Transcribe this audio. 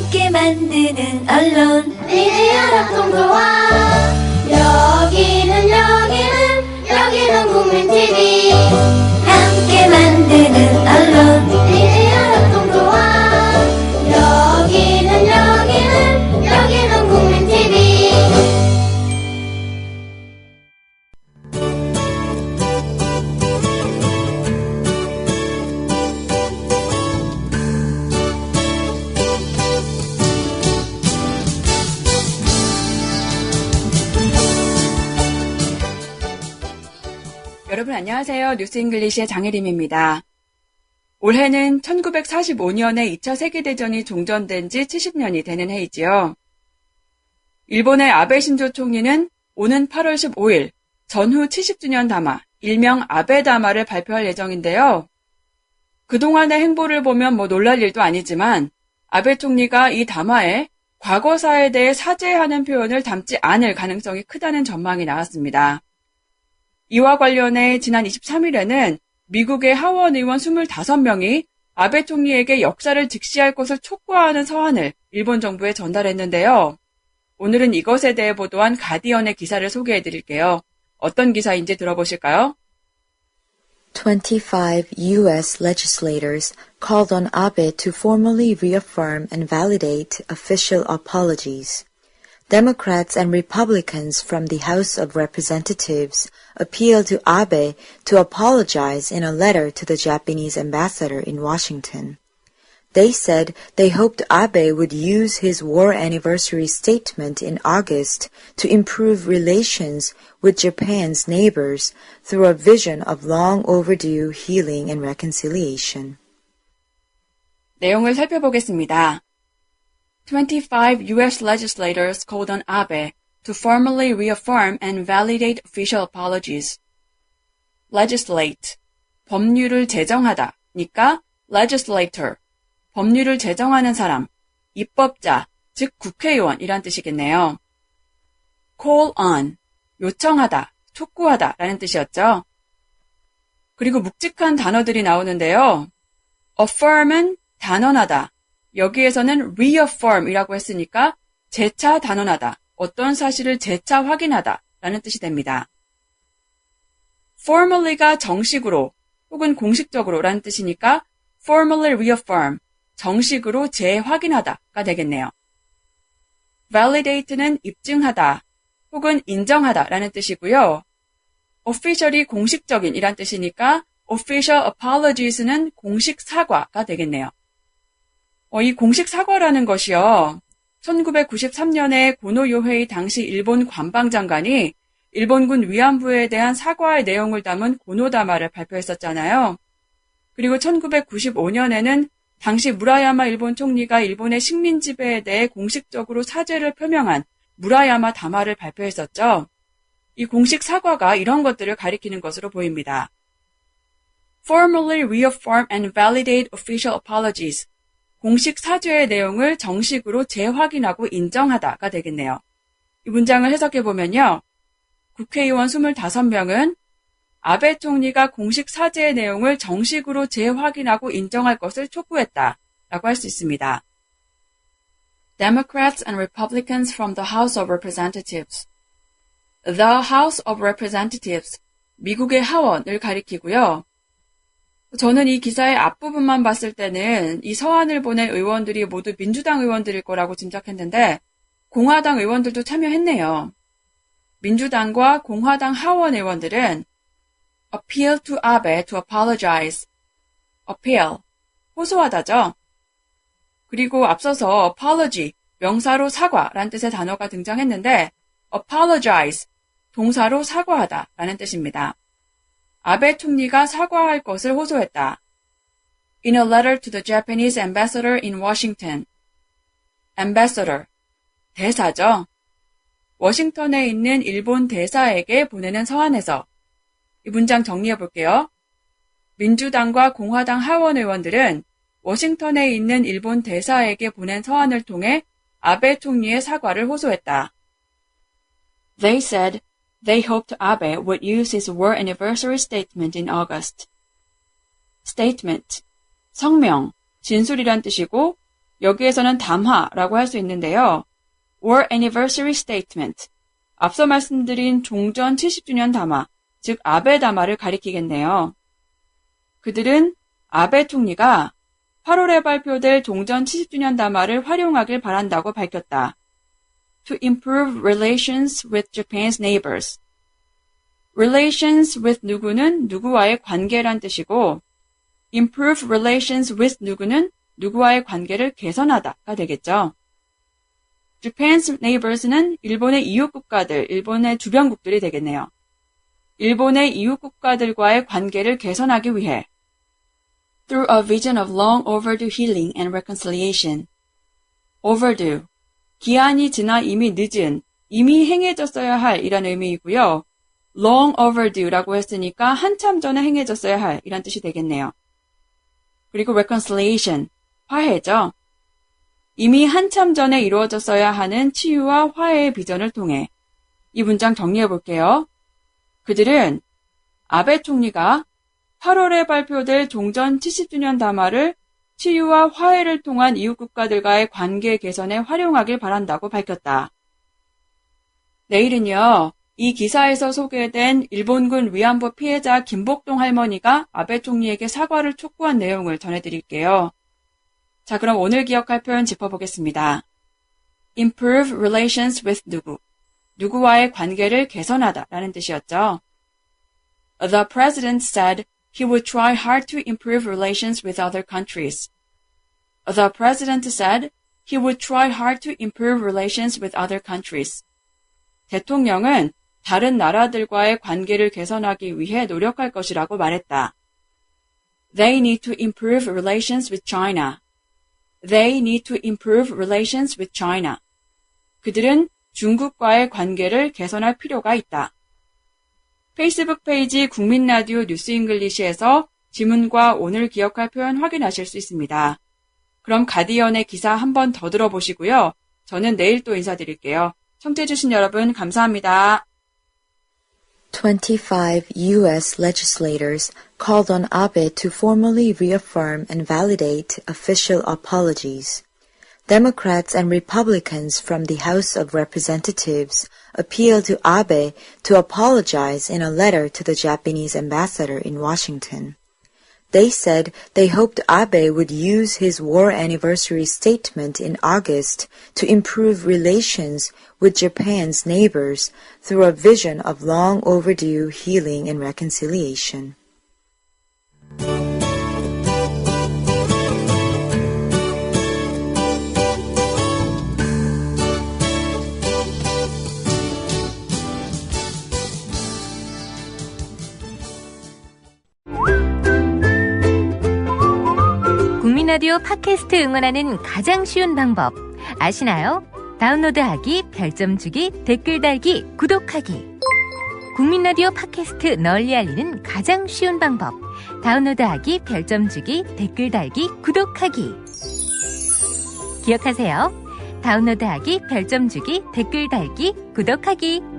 함께 만드는 언론 미디어 합동조합 여기는 국민TV 함께 만드는 언론 미디어 합동조합 여기는 국민TV 여러분 안녕하세요. 뉴스 잉글리시의 장혜림입니다. 올해는 1945년에 2차 세계대전이 종전된 지 70년이 되는 해이지요. 일본의 아베 신조 총리는 오는 8월 15일 전후 70주년 담화, 일명 아베 담화를 발표할 예정인데요. 그동안의 행보를 보면 놀랄 일도 아니지만 아베 총리가 이 담화에 과거사에 대해 사죄하는 표현을 담지 않을 가능성이 크다는 전망이 나왔습니다. 이와 관련해 지난 23일에는 미국의 하원 의원 25명이 아베 총리에게 역사를 직시할 것을 촉구하는 서한을 일본 정부에 전달했는데요. 오늘은 이것에 대해 보도한 가디언의 기사를 소개해드릴게요. 어떤 기사인지 들어보실까요? 25 U.S. legislators called on Abe to formally reaffirm and validate official apologies. Democrats and Republicans from the House of Representatives appealed to Abe to apologize in a letter to the Japanese ambassador in Washington. They said they hoped Abe would use his war anniversary statement in August to improve relations with Japan's neighbors through a vision of long overdue healing and reconciliation. 내용을 살펴보겠습니다. 25 U.S. legislators called on Abe to formally reaffirm and validate official apologies. Legislate, 법률을 제정하다, 니까 legislator, 법률을 제정하는 사람, 입법자, 즉 국회의원이란 뜻이겠네요. call on, 요청하다, 촉구하다 라는 뜻이었죠. 그리고 묵직한 단어들이 나오는데요. affirm은 단언하다, 여기에서는 reaffirm이라고 했으니까 재차 단언하다, 어떤 사실을 재차 확인하다 라는 뜻이 됩니다. formally가 정식으로 혹은 공식적으로 라는 뜻이니까 formally reaffirm, 정식으로 재확인하다가 되겠네요. validate는 입증하다 혹은 인정하다 라는 뜻이고요. officially 공식적인 이란 뜻이니까 official apologies는 공식 사과가 되겠네요. 이 공식 사과라는 것이요. 1993년에 고노요헤이 당시 일본 관방장관이 일본군 위안부에 대한 사과의 내용을 담은 고노다마를 발표했었잖아요. 그리고 1995년에는 당시 무라야마 일본 총리가 일본의 식민 지배에 대해 공식적으로 사죄를 표명한 무라야마 다마를 발표했었죠. 이 공식 사과가 이런 것들을 가리키는 것으로 보입니다. Formally reaffirm and validate official apologies. 공식 사죄의 내용을 정식으로 재확인하고 인정하다가 되겠네요. 이 문장을 해석해보면요. 국회의원 25명은 아베 총리가 공식 사죄의 내용을 정식으로 재확인하고 인정할 것을 촉구했다라고 할 수 있습니다. Democrats and Republicans from the House of Representatives. The House of Representatives, 미국의 하원을 가리키고요. 저는 이 기사의 앞부분만 봤을 때는 이 서한을 보낸 의원들이 모두 민주당 의원들일 거라고 짐작했는데 공화당 의원들도 참여했네요. 민주당과 공화당 하원 의원들은 appeal to Abe to apologize. appeal, 호소하다죠. 그리고 앞서서 apology, 명사로 사과라는 뜻의 단어가 등장했는데 apologize, 동사로 사과하다 라는 뜻입니다. 아베 총리가 사과할 것을 호소했다. In a letter to the Japanese ambassador in Washington. ambassador, 대사죠. 워싱턴에 있는 일본 대사에게 보내는 서한에서 이 문장 정리해 볼게요. 민주당과 공화당 하원 의원들은 워싱턴에 있는 일본 대사에게 보낸 서한을 통해 아베 총리의 사과를 호소했다. They said they hoped Abe would use his war anniversary statement in August. statement, 성명, 진술이란 뜻이고 여기에서는 담화라고 할 수 있는데요. War Anniversary Statement, 앞서 말씀드린 종전 70주년 담화, 즉 아베 담화를 가리키겠네요. 그들은 아베 총리가 8월에 발표될 종전 70주년 담화를 활용하길 바란다고 밝혔다. To improve relations with Japan's neighbors. Relations with 누구는 누구와의 관계란 뜻이고 improve relations with 누구는 누구와의 관계를 개선하다가 되겠죠. Japan's neighbors는 일본의 이웃 국가들, 일본의 주변국들이 되겠네요. 일본의 이웃 국가들과의 관계를 개선하기 위해 through a vision of long overdue healing and reconciliation. overdue, 기한이 지나 이미 늦은, 이미 행해졌어야 할 이란 의미이고요. long overdue라고 했으니까 한참 전에 행해졌어야 할 이란 뜻이 되겠네요. 그리고 reconciliation, 화해죠. 이미 한참 전에 이루어졌어야 하는 치유와 화해의 비전을 통해 이 문장 정리해 볼게요. 그들은 아베 총리가 8월에 발표될 종전 70주년 담화를 치유와 화해를 통한 이웃 국가들과의 관계 개선에 활용하길 바란다고 밝혔다. 내일은요, 이 기사에서 소개된 일본군 위안부 피해자 김복동 할머니가 아베 총리에게 사과를 촉구한 내용을 전해드릴게요. 자, 그럼 오늘 기억할 표현 짚어보겠습니다. improve relations with 누구, 누구와의 관계를 개선하다 라는 뜻이었죠. The president said he would try hard to improve relations with other countries. The president said he would try hard to improve relations with other countries. 대통령은 다른 나라들과의 관계를 개선하기 위해 노력할 것이라고 말했다. They need to improve relations with China. They need to improve relations with China. 그들은 중국과의 관계를 개선할 필요가 있다. 페이스북 페이지 국민라디오 뉴스잉글리시에서 지문과 오늘 기억할 표현 확인하실 수 있습니다. 그럼 가디언의 기사 한 번 더 들어보시고요. 저는 내일 또 인사드릴게요. 청취해주신 여러분 감사합니다. 25 U.S. legislators called on Abe to formally reaffirm and validate official apologies. Democrats and Republicans from the House of Representatives appealed to Abe to apologize in a letter to the Japanese ambassador in Washington. They said they hoped Abe would use his war anniversary statement in August to improve relations with Japan's neighbors through a vision of long overdue healing and reconciliation. 국민라디오 팟캐스트 응원하는 가장 쉬운 방법 아시나요? 다운로드하기, 별점 주기, 댓글 달기, 구독하기. 국민라디오 팟캐스트 널리 알리는 가장 쉬운 방법. 다운로드하기, 별점 주기, 댓글 달기, 구독하기. 기억하세요. 다운로드하기, 별점 주기, 댓글 달기, 구독하기.